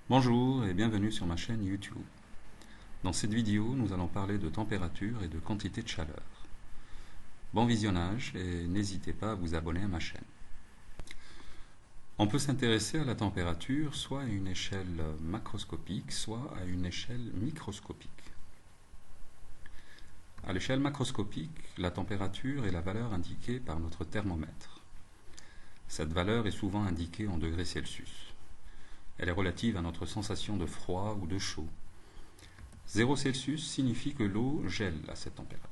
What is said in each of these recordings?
Bonjour et bienvenue sur ma chaîne YouTube. Dans cette vidéo, nous allons parler de température et de quantité de chaleur. Bon visionnage et n'hésitez pas à vous abonner à ma chaîne. On peut s'intéresser à la température soit à une échelle macroscopique, soit à une échelle microscopique. À l'échelle macroscopique, la température est la valeur indiquée par notre thermomètre. Cette valeur est souvent indiquée en degrés Celsius. Elle est relative à notre sensation de froid ou de chaud. 0 Celsius signifie que l'eau gèle à cette température.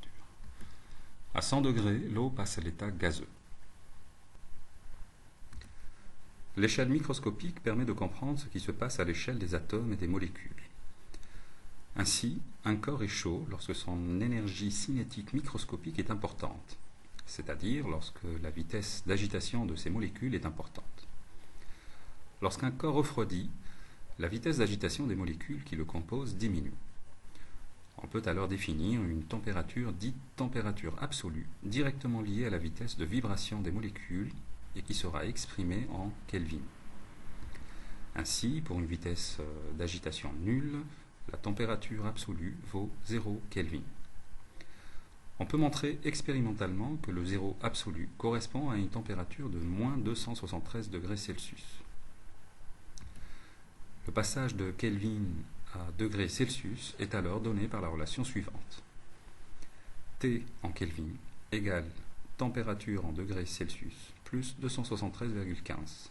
À 100 degrés, l'eau passe à l'état gazeux. L'échelle microscopique permet de comprendre ce qui se passe à l'échelle des atomes et des molécules. Ainsi, un corps est chaud lorsque son énergie cinétique microscopique est importante, c'est-à-dire lorsque la vitesse d'agitation de ses molécules est importante. Lorsqu'un corps refroidit, la vitesse d'agitation des molécules qui le composent diminue. On peut alors définir une température dite température absolue, directement liée à la vitesse de vibration des molécules et qui sera exprimée en Kelvin. Ainsi, pour une vitesse d'agitation nulle, la température absolue vaut 0 Kelvin. On peut montrer expérimentalement que le zéro absolu correspond à une température de moins 273 degrés Celsius. Le passage de Kelvin à degrés Celsius est alors donné par la relation suivante. T en Kelvin égale température en degrés Celsius plus 273,15.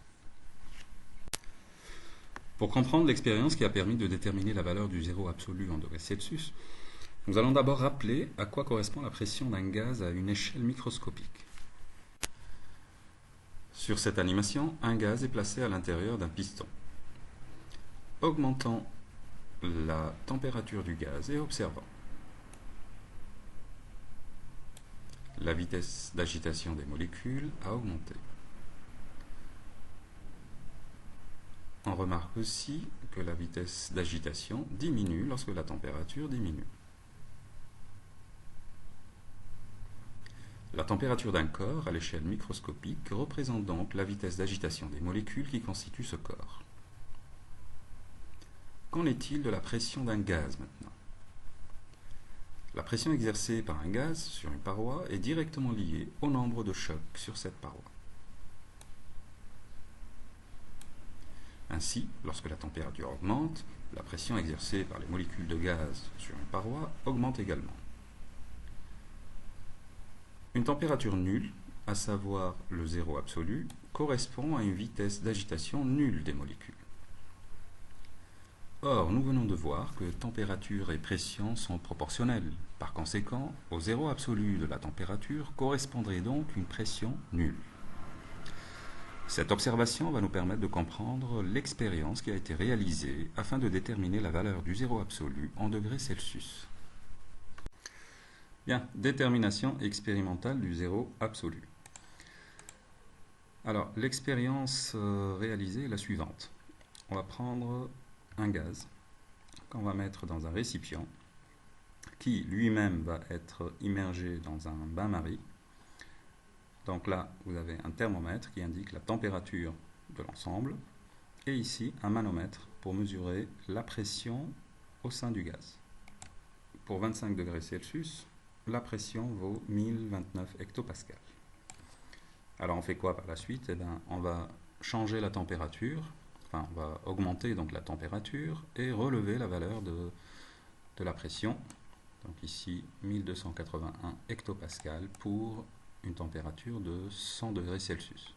Pour comprendre l'expérience qui a permis de déterminer la valeur du zéro absolu en degrés Celsius, nous allons d'abord rappeler à quoi correspond la pression d'un gaz à une échelle microscopique. Sur cette animation, un gaz est placé à l'intérieur d'un piston. Augmentons la température du gaz et observons. La vitesse d'agitation des molécules a augmenté. On remarque aussi que la vitesse d'agitation diminue lorsque la température diminue. La température d'un corps à l'échelle microscopique représente donc la vitesse d'agitation des molécules qui constituent ce corps. Qu'en est-il de la pression d'un gaz maintenant? La pression exercée par un gaz sur une paroi est directement liée au nombre de chocs sur cette paroi. Ainsi, lorsque la température augmente, la pression exercée par les molécules de gaz sur une paroi augmente également. Une température nulle, à savoir le zéro absolu, correspond à une vitesse d'agitation nulle des molécules. Or, nous venons de voir que température et pression sont proportionnelles. Par conséquent, au zéro absolu de la température correspondrait donc une pression nulle. Cette observation va nous permettre de comprendre l'expérience qui a été réalisée afin de déterminer la valeur du zéro absolu en degrés Celsius. Bien, détermination expérimentale du zéro absolu. Alors, l'expérience réalisée est la suivante. On va prendre un gaz qu'on va mettre dans un récipient qui lui-même va être immergé dans un bain-marie. Donc là, vous avez un thermomètre qui indique la température de l'ensemble et ici un manomètre pour mesurer la pression au sein du gaz. Pour 25 degrés Celsius, la pression vaut 1029 hectopascales. Alors on fait quoi par la suite? On va changer la température. On va augmenter donc la température et relever la valeur de la pression. Donc ici 1281 hectopascales pour une température de 100 degrés Celsius.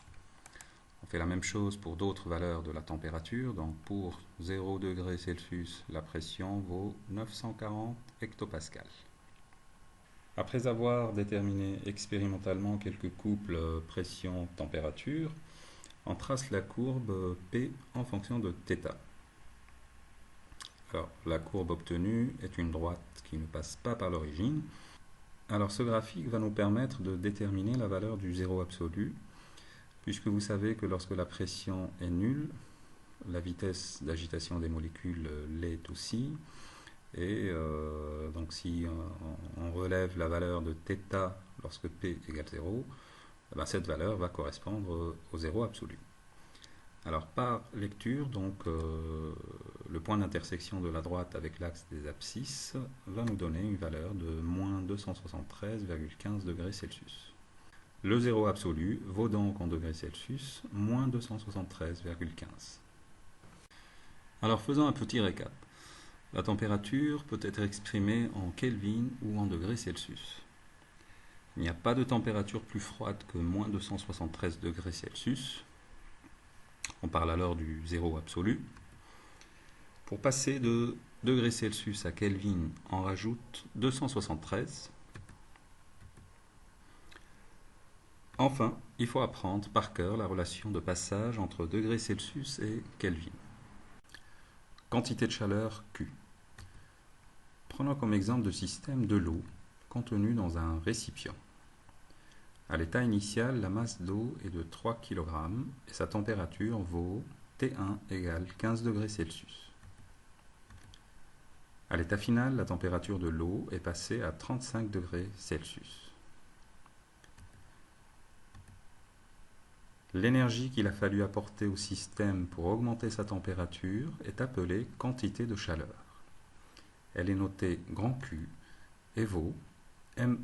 On fait la même chose pour d'autres valeurs de la température. Donc pour 0 degrés Celsius, la pression vaut 940 hectopascales. Après avoir déterminé expérimentalement quelques couples pression-température, on trace la courbe P en fonction de θ. Alors, la courbe obtenue est une droite qui ne passe pas par l'origine. Alors, ce graphique va nous permettre de déterminer la valeur du zéro absolu, puisque vous savez que lorsque la pression est nulle, la vitesse d'agitation des molécules l'est aussi. Et donc, si on relève la valeur de θ lorsque P égale 0, cette valeur va correspondre au zéro absolu. Alors par lecture, donc le point d'intersection de la droite avec l'axe des abscisses va nous donner une valeur de moins 273,15 degrés Celsius. Le zéro absolu vaut donc en degrés Celsius moins 273,15. Alors faisons un petit récap. La température peut être exprimée en Kelvin ou en degrés Celsius. Il n'y a pas de température plus froide que moins 273 degrés Celsius. On parle alors du zéro absolu. Pour passer de degrés Celsius à Kelvin, on rajoute 273. Enfin, il faut apprendre par cœur la relation de passage entre degrés Celsius et Kelvin. Quantité de chaleur Q. Prenons comme exemple de système de l'eau contenue dans un récipient. À l'état initial, la masse d'eau est de 3 kg et sa température vaut T1 égale 15 degrés Celsius. À l'état final, la température de l'eau est passée à 35 degrés Celsius. L'énergie qu'il a fallu apporter au système pour augmenter sa température est appelée quantité de chaleur. Elle est notée grand Q et vaut ME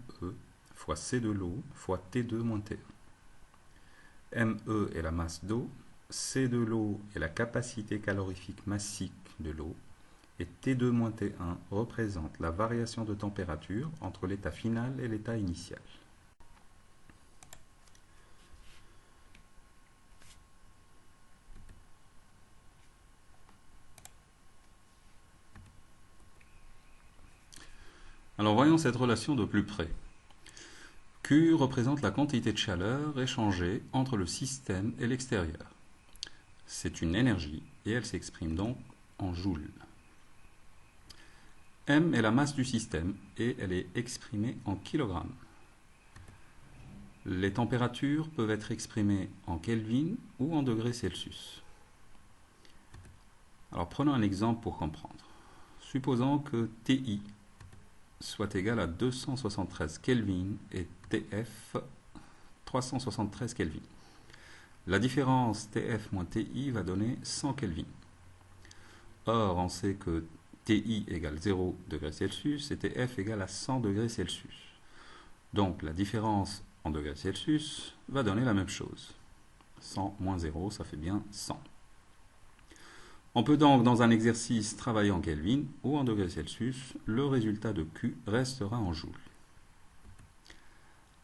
fois C de l'eau fois T2 moins T1. ME est la masse d'eau, C de l'eau est la capacité calorifique massique de l'eau, et T2 moins T1 représente la variation de température entre l'état final et l'état initial. Alors voyons cette relation de plus près. Q représente la quantité de chaleur échangée entre le système et l'extérieur. C'est une énergie et elle s'exprime donc en joules. M est la masse du système et elle est exprimée en kilogrammes. Les températures peuvent être exprimées en Kelvin ou en degrés Celsius. Alors prenons un exemple pour comprendre. Supposons que TI soit égal à 273 Kelvin et TF 373 Kelvin. La différence TF moins TI va donner 100 Kelvin. Or, on sait que TI égale 0 degrés Celsius et TF égale à 100 degrés Celsius. Donc, la différence en degrés Celsius va donner la même chose. 100 moins 0, ça fait bien 100. On peut donc, dans un exercice, travailler en Kelvin ou en degrés Celsius. Le résultat de Q restera en joules.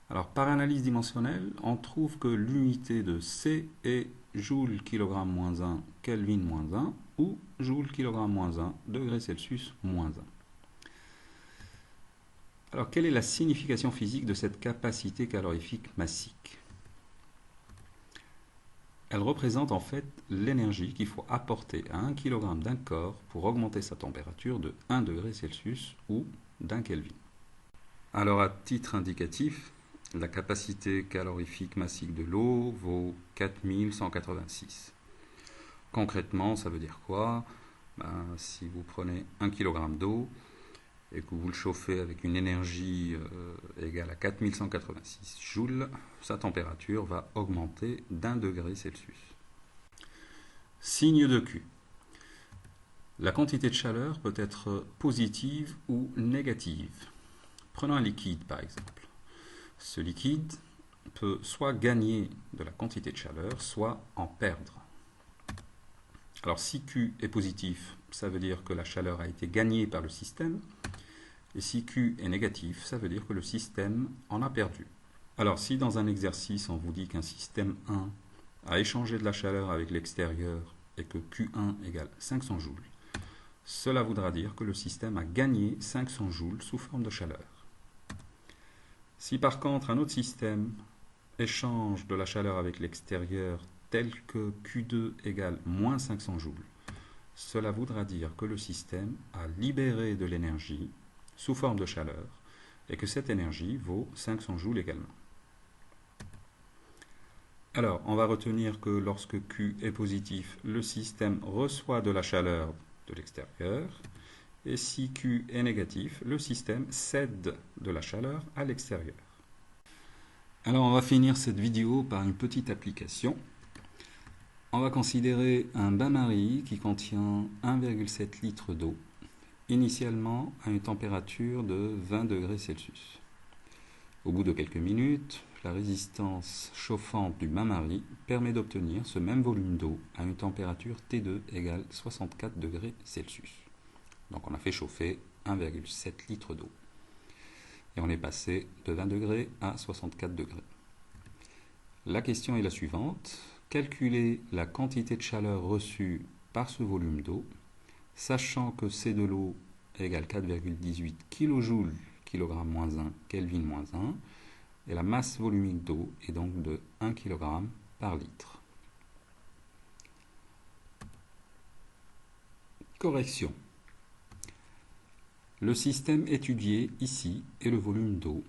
Alors, par analyse dimensionnelle, on trouve que l'unité de C est joule kilogramme moins 1, Kelvin moins 1, ou joule kilogramme moins 1, degrés Celsius moins 1. Alors, quelle est la signification physique de cette capacité calorifique massique ? Elle représente en fait l'énergie qu'il faut apporter à 1 kg d'un corps pour augmenter sa température de 1 degré Celsius ou d'1 Kelvin. Alors à titre indicatif, la capacité calorifique massique de l'eau vaut 4186. Concrètement, ça veut dire quoi ? Si vous prenez 1 kg d'eau et que vous le chauffez avec une énergie égale à 4186 joules, sa température va augmenter d'1 degré Celsius. Signe de Q. La quantité de chaleur peut être positive ou négative. Prenons un liquide par exemple. Ce liquide peut soit gagner de la quantité de chaleur, soit en perdre. Alors si Q est positif, ça veut dire que la chaleur a été gagnée par le système. Et si Q est négatif, ça veut dire que le système en a perdu. Alors si dans un exercice on vous dit qu'un système 1 a échangé de la chaleur avec l'extérieur et que Q1 égale 500 joules, cela voudra dire que le système a gagné 500 joules sous forme de chaleur. Si par contre un autre système échange de la chaleur avec l'extérieur tel que Q2 égale moins 500 joules, cela voudra dire que le système a libéré de l'énergie sous forme de chaleur, et que cette énergie vaut 500 joules également. Alors, on va retenir que lorsque Q est positif, le système reçoit de la chaleur de l'extérieur, et si Q est négatif, le système cède de la chaleur à l'extérieur. Alors, on va finir cette vidéo par une petite application. On va considérer un bain-marie qui contient 1,7 litre d'eau, initialement à une température de 20 degrés Celsius. Au bout de quelques minutes, la résistance chauffante du bain-marie permet d'obtenir ce même volume d'eau à une température T2 égale 64 degrés Celsius. Donc on a fait chauffer 1,7 litre d'eau. Et on est passé de 20 degrés à 64 degrés. La question est la suivante. Calculer la quantité de chaleur reçue par ce volume d'eau, sachant que C de l'eau égale 4,18 kJ kg-1 Kelvin-1, et la masse volumique d'eau est donc de 1 kg par litre. Correction. Le système étudié ici est le volume d'eau,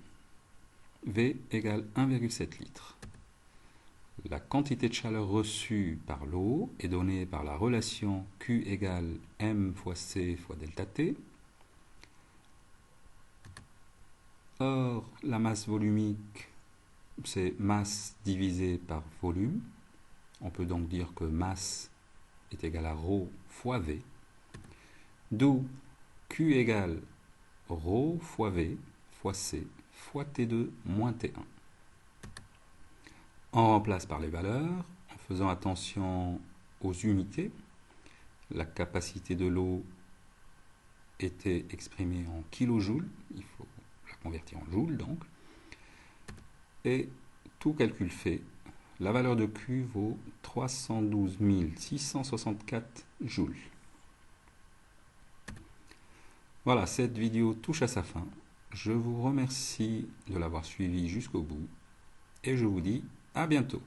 V égale 1,7 litre. La quantité de chaleur reçue par l'eau est donnée par la relation Q égale M fois C fois delta T. Or, la masse volumique, c'est masse divisée par volume. On peut donc dire que masse est égale à ρ fois V. D'où Q égale ρ fois V fois C fois T2 moins T1. On remplace par les valeurs en faisant attention aux unités. La capacité de l'eau était exprimée en kilojoules, il faut la convertir en joules donc. Et tout calcul fait, la valeur de Q vaut 312 664 joules. Voilà, cette vidéo touche à sa fin. Je vous remercie de l'avoir suivi jusqu'au bout et je vous dis à bientôt.